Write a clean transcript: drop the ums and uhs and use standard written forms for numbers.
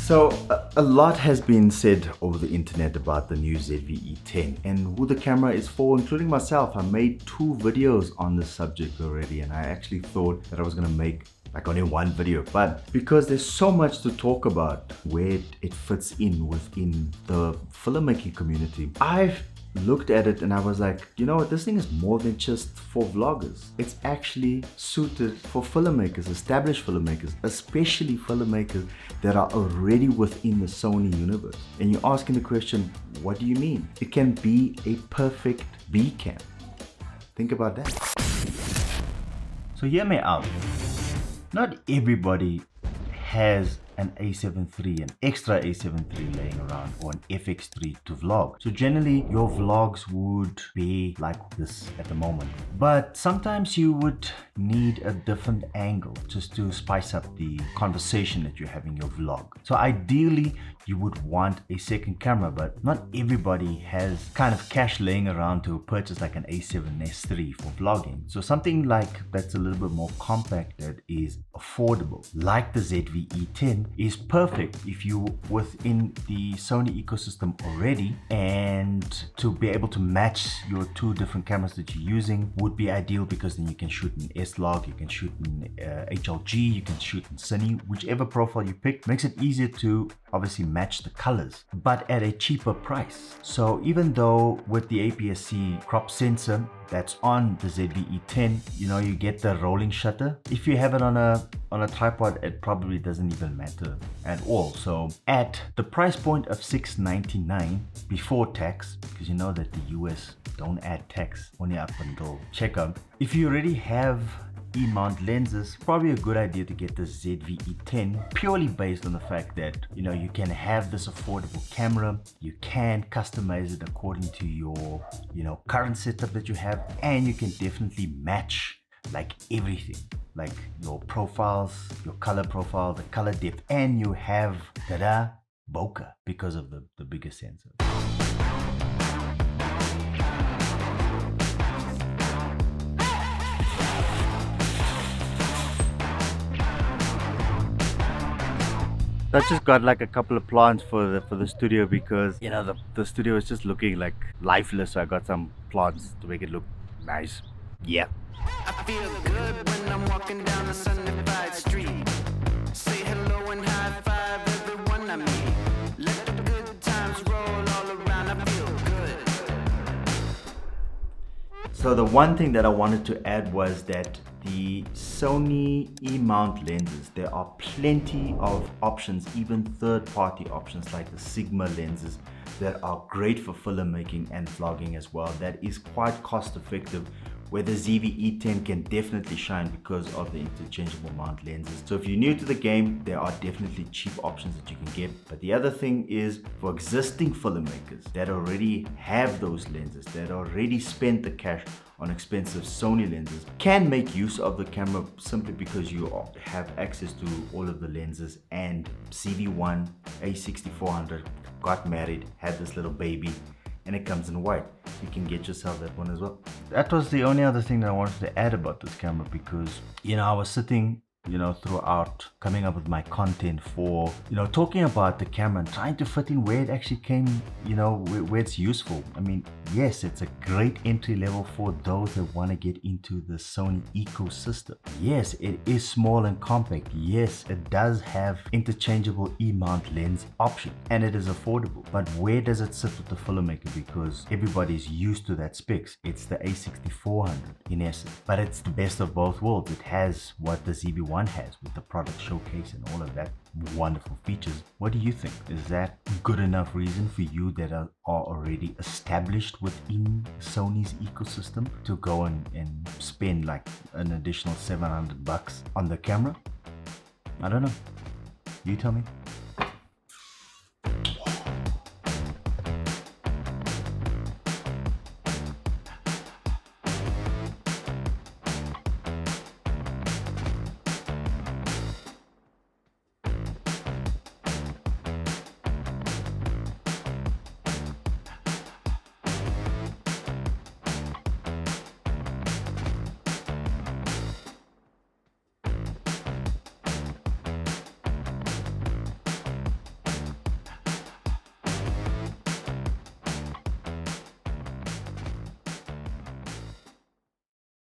So a lot has been said over the internet about the new ZV-E10 and who the camera is for, including myself. I made 2 videos on this subject already, and I actually thought that I was going to make like only 1 video, but because there's so much to talk about where it fits in within the filmmaking community, I've looked at it and I was like, you know what, this thing is more than just for vloggers. It's actually suited for filmmakers, established filmmakers, especially filmmakers that are already within the Sony universe. And you're asking the question, what do you mean? It can be a perfect B cam. Think about that. So hear me out. Not everybody has an A7 III, an extra A7 III laying around, or an FX3 to vlog. So generally your vlogs would be like this at the moment, but sometimes you would need a different angle just to spice up the conversation that you have in your vlog. So ideally you would want a second camera, but not everybody has kind of cash laying around to purchase like an A7S III for vlogging. So something like that's a little bit more compact, that is affordable, like the ZV-E10, is perfect if you within the Sony ecosystem already, and to be able to match your 2 different cameras that you're using would be ideal, because then you can shoot in S-Log, you can shoot in HLG, you can shoot in Cine, whichever profile you pick. Makes it easier to obviously match the colors, but at a cheaper price. So even though with the APS-C crop sensor that's on the ZV-E10, you know, you get the rolling shutter. If you have it on a tripod, it probably doesn't even matter at all. So at the price point of $699 before tax, because you know that the US don't add tax only up until checkout, if you already have E-mount lenses, probably a good idea to get the ZV-E10, purely based on the fact that, you know, you can have this affordable camera, you can customize it according to your, you know, current setup that you have, and you can definitely match like everything, like your profiles, your color profile, the color depth, and you have tada bokeh because of the bigger sensor. I just got like a couple of plants for the studio, because you know the studio is just looking like lifeless, so I got some plants to make it look nice. Yeah. I feel good when I'm walking down the sunnified street. Say hello and high five everyone I meet. Let the good times roll all around, I feel good. So the one thing that I wanted to add was that the Sony E-mount lenses, there are plenty of options, even third-party options like the Sigma lenses, that are great for filmmaking and vlogging as well. That is quite cost effective, where the ZV-E10 can definitely shine because of the interchangeable mount lenses. So if you're new to the game, there are definitely cheap options that you can get. But the other thing is, for existing filmmakers that already have those lenses, that already spent the cash on expensive Sony lenses, can make use of the camera simply because you have access to all of the lenses. And CV1 A6400 got married, had this little baby, and it comes in white. You can get yourself that one as well. That was the only other thing that I wanted to add about this camera, because, you know, I was sitting, you know, throughout coming up with my content for, you know, talking about the camera and trying to fit in where it actually came, you know, where it's useful. I mean, yes, it's a great entry level for those that want to get into the Sony ecosystem. Yes, it is small and compact. Yes, it does have interchangeable E-mount lens option, and it is affordable. But where does it sit with the filmmaker? Because everybody's used to that specs. It's the A6400 in essence, but it's the best of both worlds. It has what the ZV-1 has with the product showcase and all of that wonderful features. What do you think? Is that good enough reason for you that are already established within Sony's ecosystem to go and spend like an additional $700 on the camera? I don't know. You tell me.